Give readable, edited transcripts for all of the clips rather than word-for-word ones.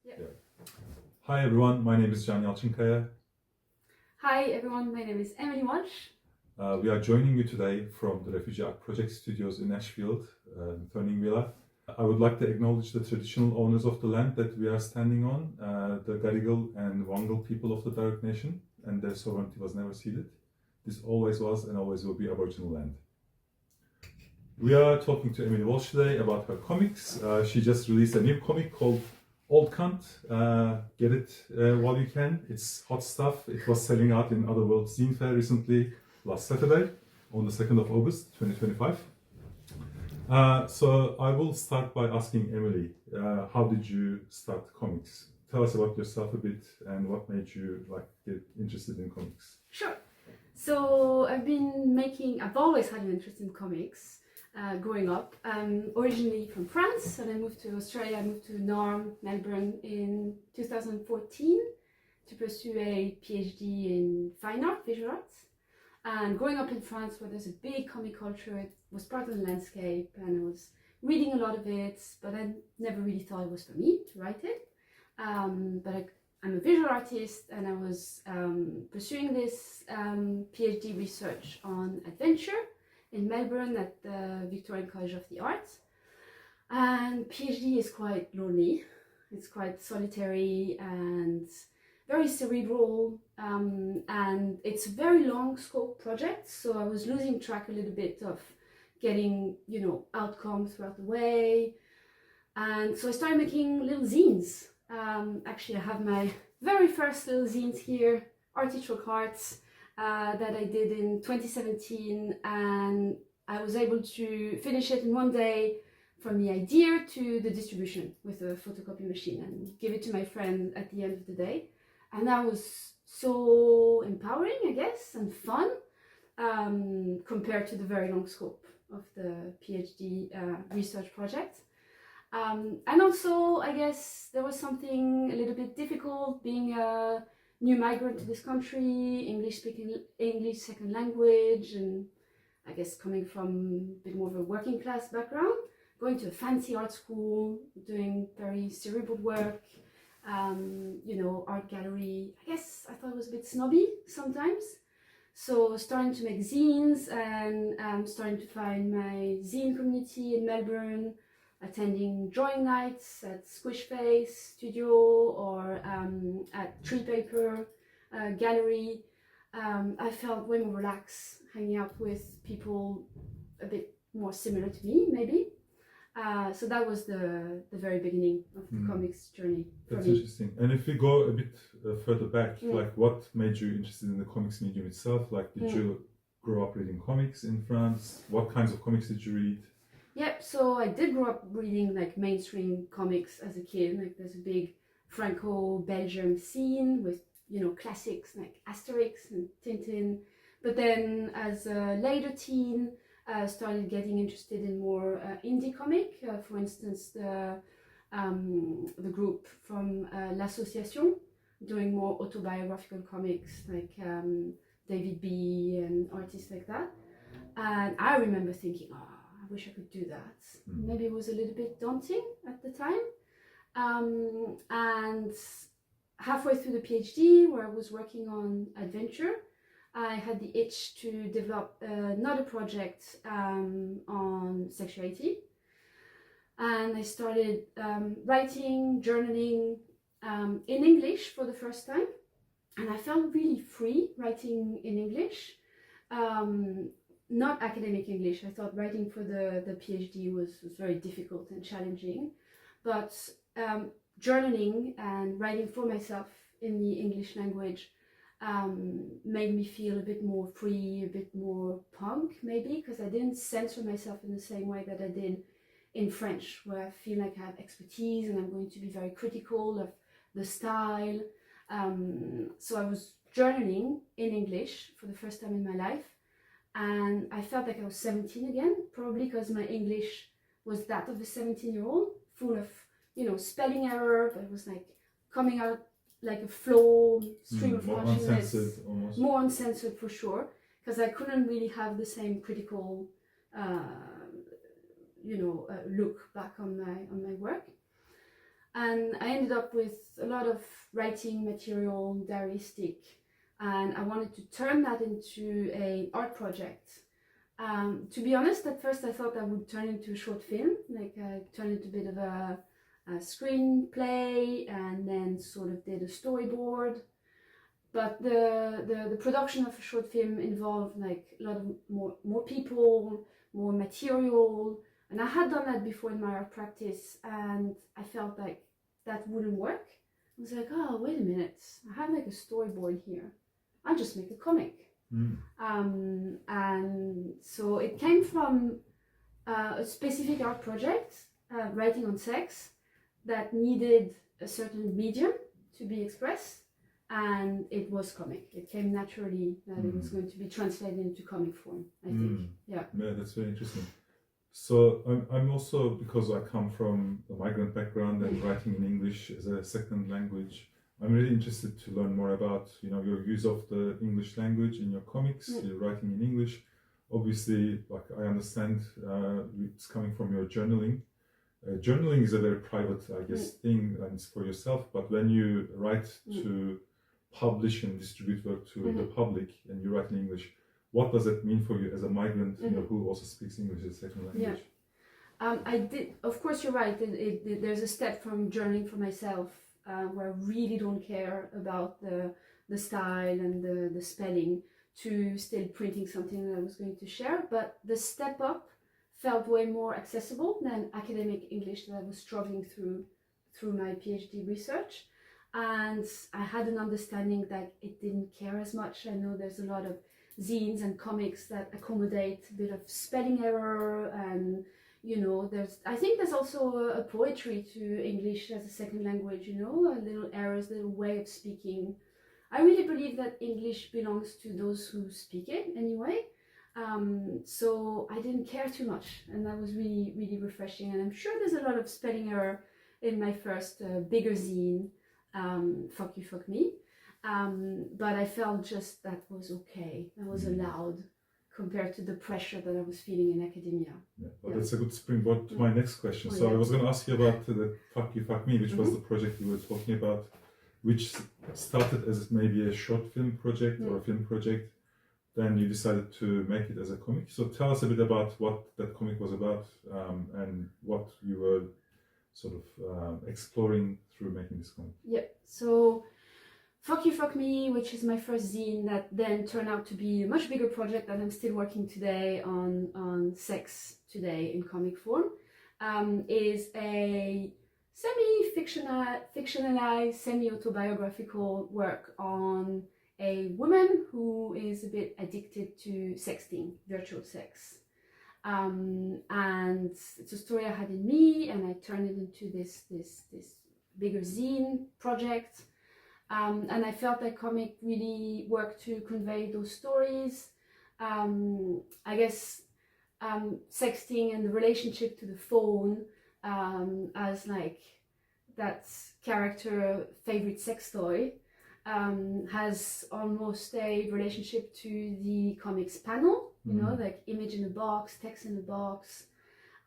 Yeah. Hi everyone, my name is Can Yalçinkaya. Hi everyone, my name is Emilie Walsh. We are joining you today from the Refugee Art Project Studios in Ashfield, Villa. I would like to acknowledge the traditional owners of the land that we are standing on, the Gadigal and Wangal people of the Darug Nation, and their sovereignty was never ceded. This always was and always will be Aboriginal land. We are talking to Emilie Walsh today about her comics. She just released a new comic called Old Cunt. Get it while you can. It's hot stuff. It was selling out in Other World Zine Fair recently, last Saturday, on the 2nd of August 2025. So I will start by asking Emilie, how did you start comics? Tell us about yourself a bit and what made you get interested in comics. Sure. So I've always had an interest in comics. Growing up, originally from France, and I moved to Australia. I moved to Melbourne in 2014 to pursue a PhD in fine art, visual arts. And growing up in France, where there's a big comic culture, it was part of the landscape, and I was reading a lot of it, but I never really thought it was for me to write it. But I'm a visual artist, and I was pursuing this PhD research on adventure in Melbourne at the Victorian College of the Arts. And PhD is quite lonely. It's quite solitary and very cerebral, and it's a very long scope project. So I was losing track a little bit of getting, outcomes throughout the way. And so I started making little zines. Actually, I have my very first little zines here, Artichoke Hearts, that I did in 2017, and I was able to finish it in one day, from the idea to the distribution with a photocopy machine, and give it to my friend at the end of the day. And that was so empowering, I guess, and fun, compared to the very long scope of the PhD research project. And also, I guess there was something a little bit difficult being a new migrant to this country, English second language, and I guess coming from a bit more of a working class background, going to a fancy art school, doing very cerebral work, art gallery. I guess I thought it was a bit snobby sometimes. So starting to make zines and starting to find my zine community in Melbourne, attending drawing nights at Squishface Studio or at Tree Paper Gallery. I felt way more relaxed hanging out with people a bit more similar to me, maybe. So that was the very beginning of the comics journey. That's interesting. And if we go a bit further back, what made you interested in the comics medium itself? Did you grow up reading comics in France? What kinds of comics did you read? Yep, so I did grow up reading mainstream comics as a kid. There's a big Franco-Belgium scene with, classics like Asterix and Tintin. But then as a later teen, I started getting interested in more indie comic. For instance, the group from L'Association, doing more autobiographical comics like David B. and artists like that. And I remember thinking, I wish I could do that. Maybe it was a little bit daunting at the time. And halfway through the PhD, where I was working on adventure, I had the itch to develop another project on sexuality. And I started writing, journaling in English for the first time. And I felt really free writing in English. Not academic English. I thought writing for the PhD was very difficult and challenging, but journaling and writing for myself in the English language made me feel a bit more free, a bit more punk maybe, because I didn't censor myself in the same way that I did in French, where I feel like I have expertise and I'm going to be very critical of the style. So I was journaling in English for the first time in my life. And I felt like I was 17 again, probably because my English was that of a 17-year-old, full of, spelling error, but it was coming out like a flow, stream of consciousness. More uncensored for sure, because I couldn't really have the same critical, look back on my work. And I ended up with a lot of writing material, diaristic, and I wanted to turn that into an art project. To be honest, at first I thought I would turn into a short film, like I turned into a bit of a screenplay, and then sort of did a storyboard. But the production of a short film involved like a lot of more people, more material, and I had done that before in my art practice, and I felt like that wouldn't work. I was like, oh, wait a minute, I have like a storyboard here. I'll just make a comic. And so it came from a specific art project, writing on sex, that needed a certain medium to be expressed, and it was comic. It came naturally that it was going to be translated into comic form, I think. Yeah, that's very interesting. So I'm also, because I come from a migrant background and writing in English as a second language, I'm really interested to learn more about, your use of the English language in your comics. You're writing in English. Obviously, like I understand, it's coming from your journaling. Journaling is a very private, I guess, thing, and it's for yourself. But when you write to publish and distribute work to the public, and you write in English, what does it mean for you as a migrant, who also speaks English as a second language? I did. Of course, you're right. There's a step from journaling for myself. Where I really don't care about the style and the spelling, to still printing something that I was going to share. But the step up felt way more accessible than academic English that I was struggling through my PhD research. And I had an understanding that it didn't care as much. I know there's a lot of zines and comics that accommodate a bit of spelling error, and I think there's also a poetry to English as a second language, little errors, little way of speaking. I really believe that English belongs to those who speak it anyway. So I didn't care too much, and that was really, really refreshing. And I'm sure there's a lot of spelling error in my first bigger zine, Fuck You, Fuck Me. But I felt just that was okay, that was allowed, compared to the pressure that I was feeling in academia. That's a good springboard to my next question. I was going to ask you about the Fuck You, Fuck Me, which was the project you were talking about, which started as maybe a short film project or a film project. Then you decided to make it as a comic. So tell us a bit about what that comic was about, and what you were sort of exploring through making this comic. So Fuck You, Fuck Me, which is my first zine that then turned out to be a much bigger project that I'm still working today on sex today in comic form, is a fictionalized, semi-autobiographical work on a woman who is a bit addicted to sexting, virtual sex. And it's a story I had in me, and I turned it into this bigger zine project. And I felt that comic really worked to convey those stories. I guess sexting and the relationship to the phone, as like that character favorite sex toy, has almost a relationship to the comics panel, like image in a box, text in a box.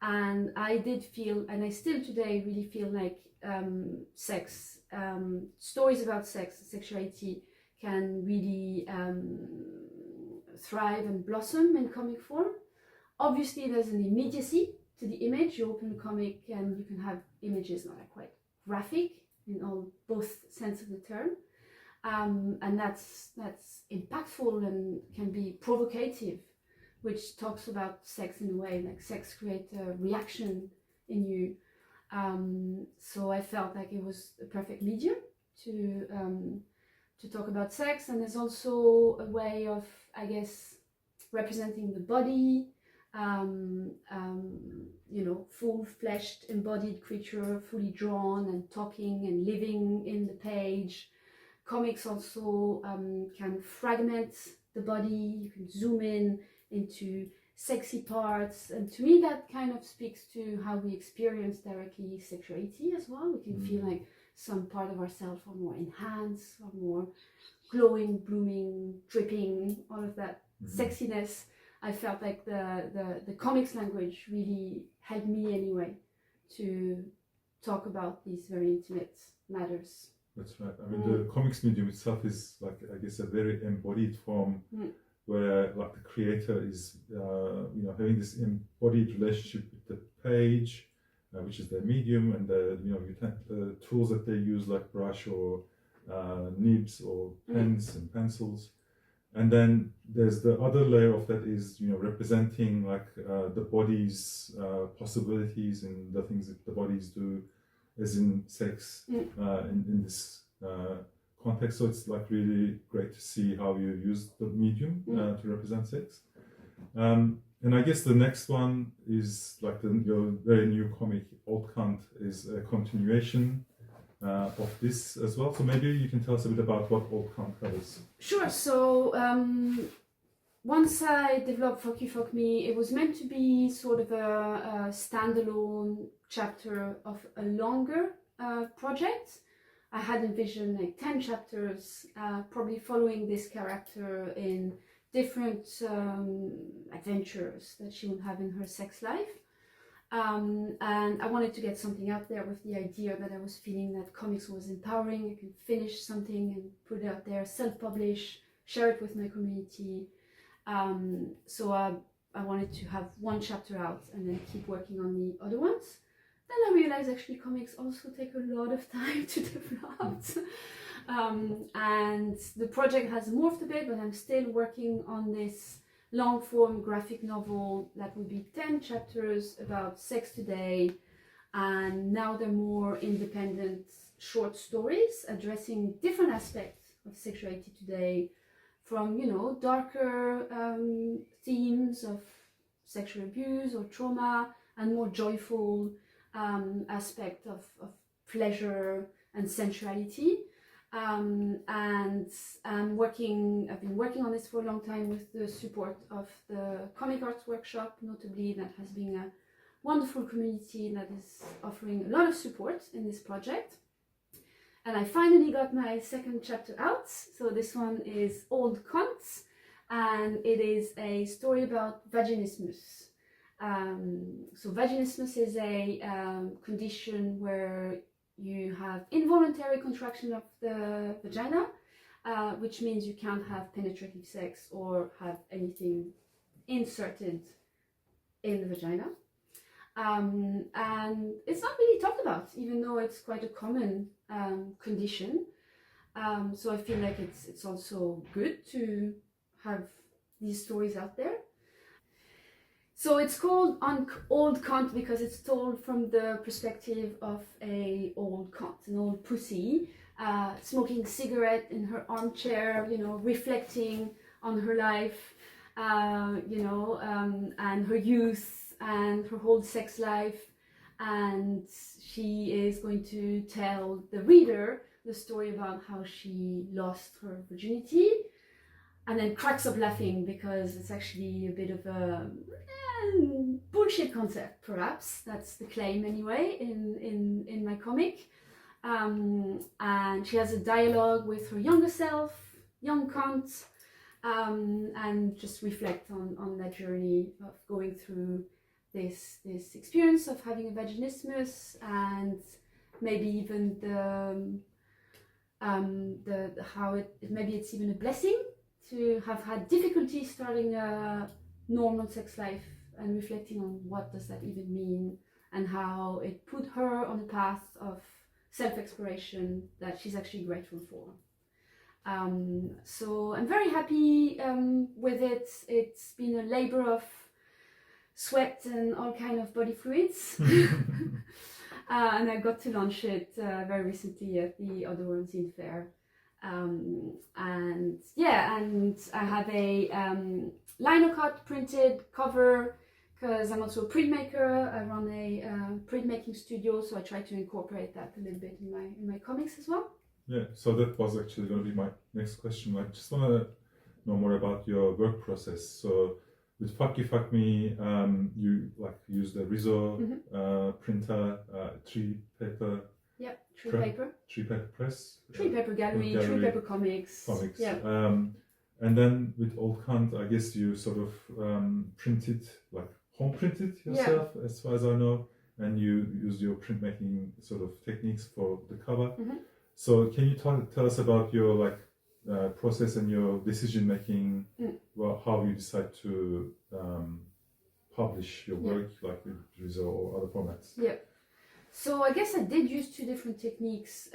And I did feel, and I still today really feel like sex, stories about sex and sexuality can really thrive and blossom in comic form. Obviously, there's an immediacy to the image. You open a comic and you can have images that are quite graphic in both sense of the term, and that's impactful and can be provocative, which talks about sex in a way like sex creates a reaction in you. So I felt like it was a perfect medium to talk about sex, and there's also a way of, I guess, representing the body, full-fleshed, embodied creature, fully drawn and talking and living in the page. Comics also can fragment the body. You can zoom in into sexy parts, and to me that kind of speaks to how we experience directly sexuality as well. We can feel like some part of ourselves are more enhanced, or more glowing, blooming, dripping, all of that sexiness. I felt like the comics language really helped me anyway to talk about these very intimate matters. That's right. I mean, the comics medium itself is like, I guess, a very embodied form where like the creator is, having this embodied relationship with the page, which is their medium, and the tools that they use like brush or nibs or pens and pencils. And then there's the other layer of that is, representing like the body's possibilities and the things that the bodies do, as in sex, in this context. So it's like really great to see how you use the medium to represent sex. And I guess the next one is like your very new comic, Old Kant, is a continuation of this as well. So maybe you can tell us a bit about what Old Kant covers. Sure. So once I developed Fuck You, Fuck Me, it was meant to be sort of a standalone chapter of a longer project. I had envisioned like 10 chapters, probably following this character in different adventures that she would have in her sex life. And I wanted to get something out there with the idea that I was feeling that comics was empowering. I can finish something and put it out there, self-publish, share it with my community. So I wanted to have one chapter out and then keep working on the other ones. Then I realized actually comics also take a lot of time to develop. And the project has morphed a bit, but I'm still working on this long form graphic novel that will be 10 chapters about sex today. And now they're more independent short stories addressing different aspects of sexuality today, from, darker themes of sexual abuse or trauma, and more joyful aspect of pleasure and sensuality. And I've been working on this for a long time with the support of the Comic Arts Workshop, notably, that has been a wonderful community that is offering a lot of support in this project. And I finally got my second chapter out. So this one is Old Kant, and it is a story about vaginismus. So vaginismus is a condition where you have involuntary contraction of the vagina, which means you can't have penetrative sex or have anything inserted in the vagina. And it's not really talked about, even though it's quite a common condition. So I feel like it's also good to have these stories out there. So it's called Old Kant because it's told from the perspective of an old Kant, an old pussy, smoking a cigarette in her armchair, reflecting on her life, and her youth and her whole sex life. And she is going to tell the reader the story about how she lost her virginity, and then cracks up laughing because it's actually a bit of a bullshit concept, perhaps. That's the claim anyway in my comic. And she has a dialogue with her younger self, young Kant, and just reflect on that journey of going through this experience of having a vaginismus, and maybe even the how maybe it's even a blessing to have had difficulty starting a normal sex life, and reflecting on what does that even mean, and how it put her on a path of self-exploration that she's actually grateful for. So I'm very happy with it. It's been a labor of sweat and all kind of body fluids. And I got to launch it very recently at the Other World Zine Fair. And I have a linocut printed cover, because I'm also a printmaker. I run a printmaking studio, so I try to incorporate that a little bit in my comics as well. Yeah, so that was actually going to be my next question. I just want to know more about your work process. So with Fuck You, Fuck Me, you use the Rizzo printer, tree paper. Yeah, tree paper press. Tree paper gallery, tree paper comics. Yeah. And then with Old Kant, I guess you sort of home printed yourself, as far as I know. and you use your printmaking sort of techniques for the cover. Mhm. So can you tell us about your process and your decision making? Well, how you decide to publish your work, like with Riso or other formats? Yeah. So I guess I did use two different techniques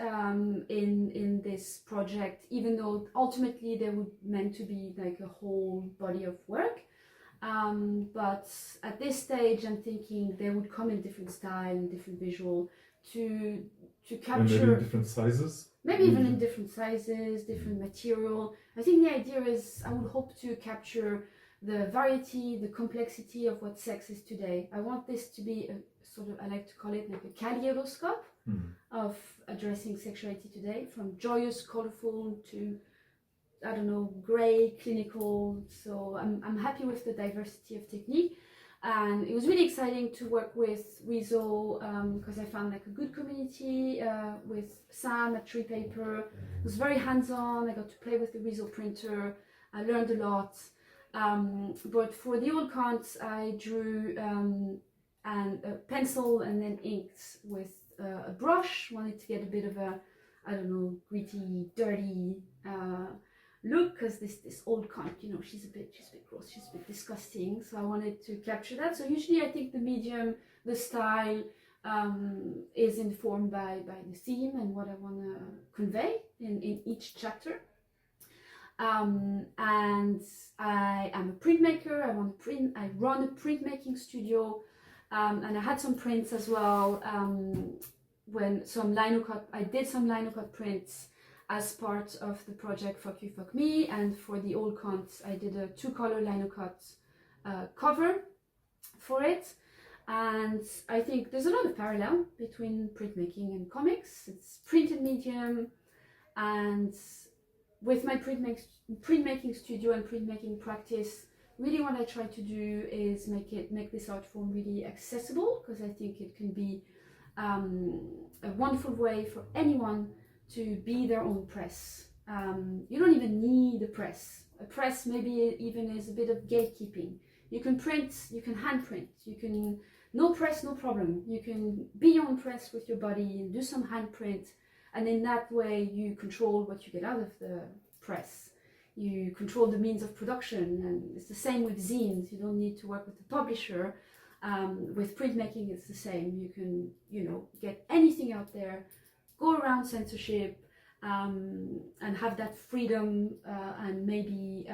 in this project, even though ultimately they would meant to be like a whole body of work. But at this stage, I'm thinking they would come in different style and different visual to capture. And maybe in different sizes. Maybe even in different sizes, different material. I think the idea is I would hope to capture the variety, the complexity of what sex is today. I want this to be a sort of, I like to call it like a kaleidoscope of addressing sexuality today, from joyous, colorful to, I don't know, grey, clinical. So I'm happy with the diversity of technique. And it was really exciting to work with Riso because I found like a good community with Sam at Tree Paper. It was very hands-on. I got to play with the Riso printer. I learned a lot. But for the old cons, I drew and a pencil and then inked with a brush. Wanted to get a bit of a, I don't know, gritty, dirty look, because this old conch, you know, she's a bit gross, she's a bit disgusting. So I wanted to capture that. So usually I think the medium, the style is informed by the theme and what I want to convey in each chapter. And I am a printmaker. I run a printmaking studio, and I had some prints as well. When some linocut, I did some linocut prints as part of the project Fuck You Fuck Me, and for the old cons, I did a 2-color linocut cover for it. And I think there's a lot of parallel between printmaking and comics. It's printed medium, and with my printmaking studio and printmaking practice, really what I try to do is make this art form really accessible, because I think it can be a wonderful way for anyone to be their own press. You don't even need a press. A press maybe even is a bit of gatekeeping. You can print, you can hand print, you can, no press, no problem. You can be your own press with your body and do some hand print. And in that way, you control what you get out of the press. You control the means of production, and it's the same with zines. You don't need to work with the publisher. With printmaking, it's the same. You can, you know, get anything out there, go around censorship, and have that freedom and maybe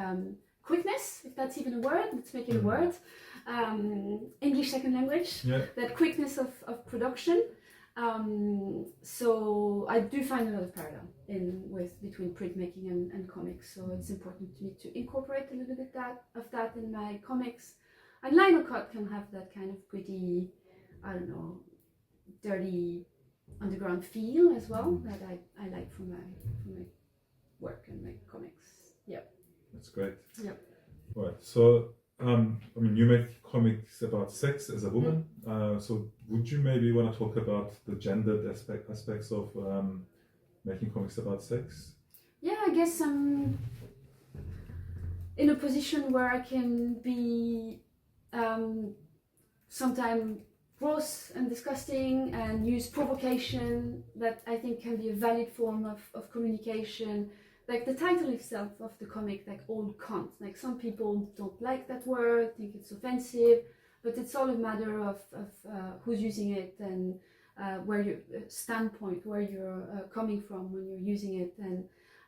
quickness, if that's even a word. Let's make it a word. English second language. Yeah. That quickness of production. So I do find a lot of parallel between printmaking and comics. So it's important to me to incorporate a little bit of that in my comics. And linocut can have that kind of gritty, I don't know, dirty underground feel as well that I like from my work and my comics. Yeah. That's great. Yeah. Right. So I mean, you make comics about sex as a woman. So would you maybe want to talk about the gendered aspects of making comics about sex? Yeah, I guess I'm in a position where I can be sometimes gross and disgusting and use provocation that I think can be a valid form of communication. Like the title itself of the comic, like old cunt. Like some people don't like that word, think it's offensive, but it's all a matter of who's using it and where your standpoint, where you're coming from when you're using it.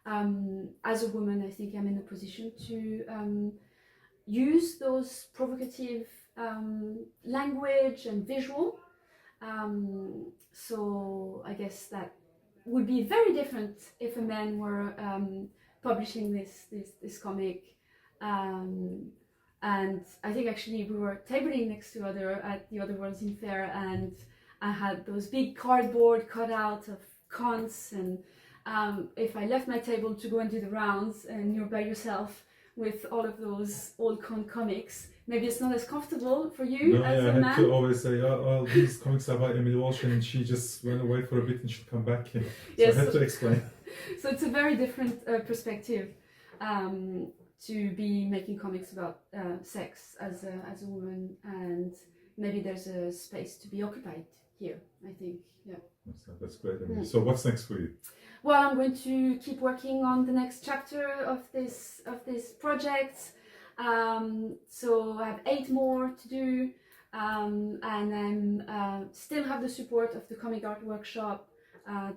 And as a woman, I think I'm in a position to use those provocative language and visual. So I guess that would be very different if a man were publishing this comic. And I think actually we were tabling next to at the Other Worlds in Fair, and I had those big cardboard cutouts of cons, and if I left my table to go and do the rounds and you're by yourself with all of those old con comics, maybe it's not as comfortable for you as a man. I had to always say, oh, these comics are by Emilie Walsh, and she just went away for a bit and she'll come back. So yes, I had to explain. So it's a very different perspective to be making comics about sex as a woman, and maybe there's a space to be occupied here, I think. Yeah. That's great. Emilie. So what's next for you? Well, I'm going to keep working on the next chapter of this project. So I have 8 more to do, and I'm still have the support of the comic art workshop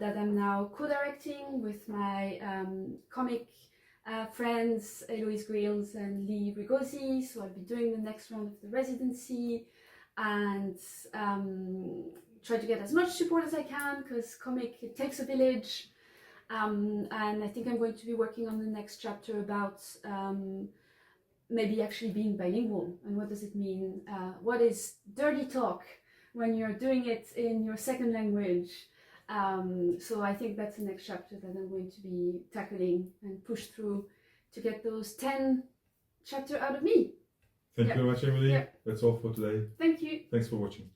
that I'm now co-directing with my comic friends Eloise Grills and Lee Rigosi. So I'll be doing the next round of the residency and try to get as much support as I can, because it takes a village. And I think I'm going to be working on the next chapter about maybe actually being bilingual, and what does it mean? What is dirty talk when you're doing it in your second language? So I think that's the next chapter that I'm going to be tackling and push through to get those 10 chapters out of me. Thank you very much, Emilie. Yeah. That's all for today. Thank you. Thanks for watching.